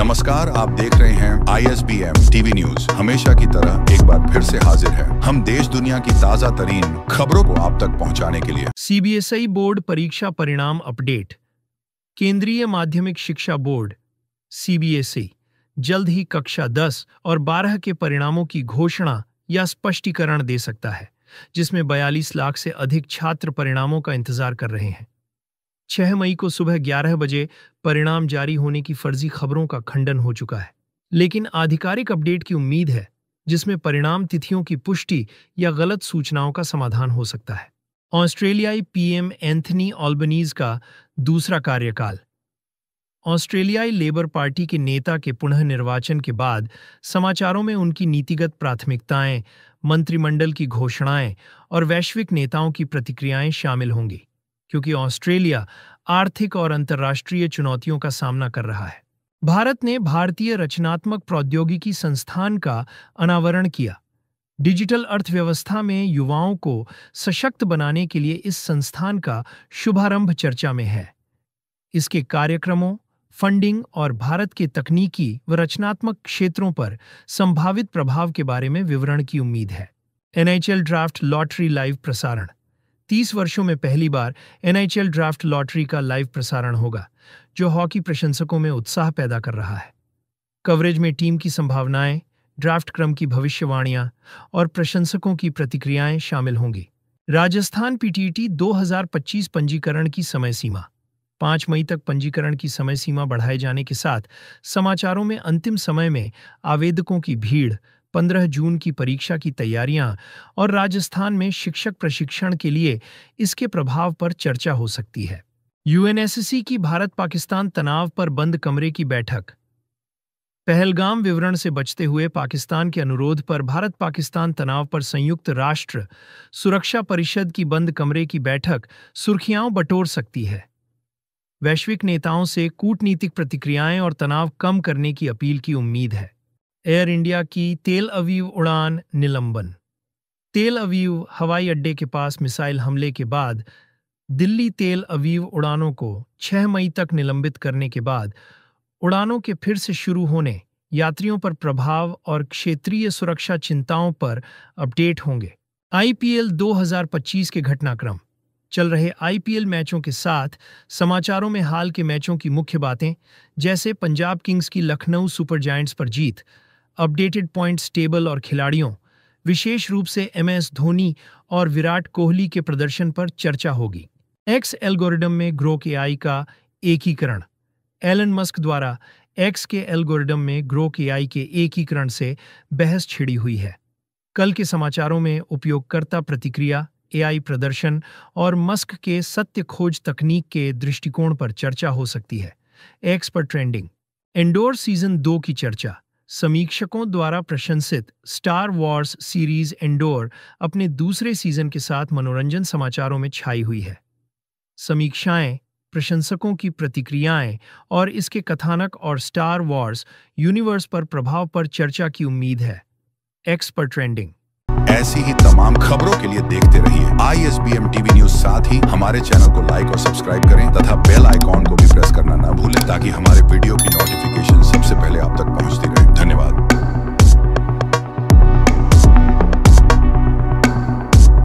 नमस्कार, आप देख रहे हैं ISBM टीवी न्यूज। हमेशा की तरह एक बार फिर से हाजिर है हम देश दुनिया की ताजा तरीन खबरों को आप तक पहुंचाने के लिए। CBSE बोर्ड परीक्षा परिणाम अपडेट। केंद्रीय माध्यमिक शिक्षा बोर्ड CBSE जल्द ही कक्षा 10 और 12 के परिणामों की घोषणा या स्पष्टीकरण दे सकता है, जिसमें 42 लाख से अधिक छात्र परिणामों का इंतजार कर रहे हैं। 6 मई को सुबह 11 बजे परिणाम जारी होने की फर्जी खबरों का खंडन हो चुका है, लेकिन आधिकारिक अपडेट की उम्मीद है, जिसमें परिणाम तिथियों की पुष्टि या गलत सूचनाओं का समाधान हो सकता है। ऑस्ट्रेलियाई PM एंथनी अल्बनीज का दूसरा कार्यकाल। ऑस्ट्रेलियाई लेबर पार्टी के नेता के पुनः निर्वाचन के बाद समाचारों में उनकी नीतिगत प्राथमिकताएं, मंत्रिमंडल की घोषणाएं और वैश्विक नेताओं की प्रतिक्रियाएं शामिल होंगी, क्योंकि ऑस्ट्रेलिया आर्थिक और अंतर्राष्ट्रीय चुनौतियों का सामना कर रहा है। भारत ने भारतीय रचनात्मक प्रौद्योगिकी संस्थान का अनावरण किया। डिजिटल अर्थव्यवस्था में युवाओं को सशक्त बनाने के लिए इस संस्थान का शुभारंभ चर्चा में है। इसके कार्यक्रमों, फंडिंग और भारत के तकनीकी व रचनात्मक क्षेत्रों पर संभावित प्रभाव के बारे में विवरण की उम्मीद है। NHL ड्राफ्ट लॉटरी लाइव प्रसारण। 30 वर्षों में पहली बार NHL ड्राफ्ट लॉटरी का लाइव प्रसारण होगा, जो हॉकी प्रशंसकों में उत्साह पैदा कर रहा है। कवरेज में टीम की संभावनाएं, ड्राफ्ट क्रम की भविष्यवाणियां और प्रशंसकों की प्रतिक्रियाएं शामिल होंगी। राजस्थान PTET 2025 पंजीकरण की समय सीमा। 5 मई तक पंजीकरण की समय सीमा बढ़ाए जाने के साथ समाचारों में अंतिम समय में आवेदकों की भीड़, 15 जून की परीक्षा की तैयारियां और राजस्थान में शिक्षक प्रशिक्षण के लिए इसके प्रभाव पर चर्चा हो सकती है। UNSC की भारत-पाकिस्तान तनाव पर बंद कमरे की बैठक। पहलगाम विवरण से बचते हुए पाकिस्तान के अनुरोध पर भारत-पाकिस्तान तनाव पर संयुक्त राष्ट्र सुरक्षा परिषद की बंद कमरे की बैठक सुर्खियां बटोर सकती है। वैश्विक नेताओं से कूटनीतिक प्रतिक्रियाएं और तनाव कम करने की अपील की उम्मीद है। एयर इंडिया की तेल अवीव उड़ान निलंबन। तेल अवीव हवाई अड्डे के पास मिसाइल हमले के बाद दिल्ली तेल अवीव उड़ानों को 6 मई तक निलंबित करने के बाद उड़ानों के फिर से शुरू होने, यात्रियों पर प्रभाव और क्षेत्रीय सुरक्षा चिंताओं पर अपडेट होंगे। IPL 2025 के घटनाक्रम। चल रहे IPL मैचों के साथ समाचारों में हाल के मैचों की मुख्य बातें, जैसे पंजाब किंग्स की लखनऊ सुपर जायंट्स पर जीत, अपडेटेड पॉइंट्स टेबल और खिलाड़ियों, विशेष रूप से MS धोनी और विराट कोहली के प्रदर्शन पर चर्चा होगी। X एल्गोरिदम में ग्रोक AI का एकीकरण। एलन मस्क द्वारा X के एल्गोरिदम में ग्रोक AI के एकीकरण से बहस छिड़ी हुई है। कल के समाचारों में उपयोगकर्ता प्रतिक्रिया, AI प्रदर्शन और मस्क के सत्य खोज तकनीक के दृष्टिकोण पर चर्चा हो सकती है। X पर ट्रेंडिंग। एंडोर सीजन 2 की चर्चा। समीक्षकों द्वारा प्रशंसित स्टार वॉर्स सीरीज एंडोर अपने दूसरे सीजन के साथ मनोरंजन समाचारों में छाई हुई है। समीक्षाएं, प्रशंसकों की प्रतिक्रियाएं और इसके कथानक और स्टार वॉर्स यूनिवर्स पर प्रभाव पर चर्चा की उम्मीद है। X पर ट्रेंडिंग। ऐसी ही तमाम खबरों के लिए देखते रहिए ISBM टीवी न्यूज। साथ ही हमारे चैनल को लाइक और सब्सक्राइब करें तथा बेल आइकॉन को भी प्रेस करना ना भूलें, ताकि हमारे वीडियो की नोटिफिकेशन सबसे पहले आप तक पहुंचती रहे। धन्यवाद।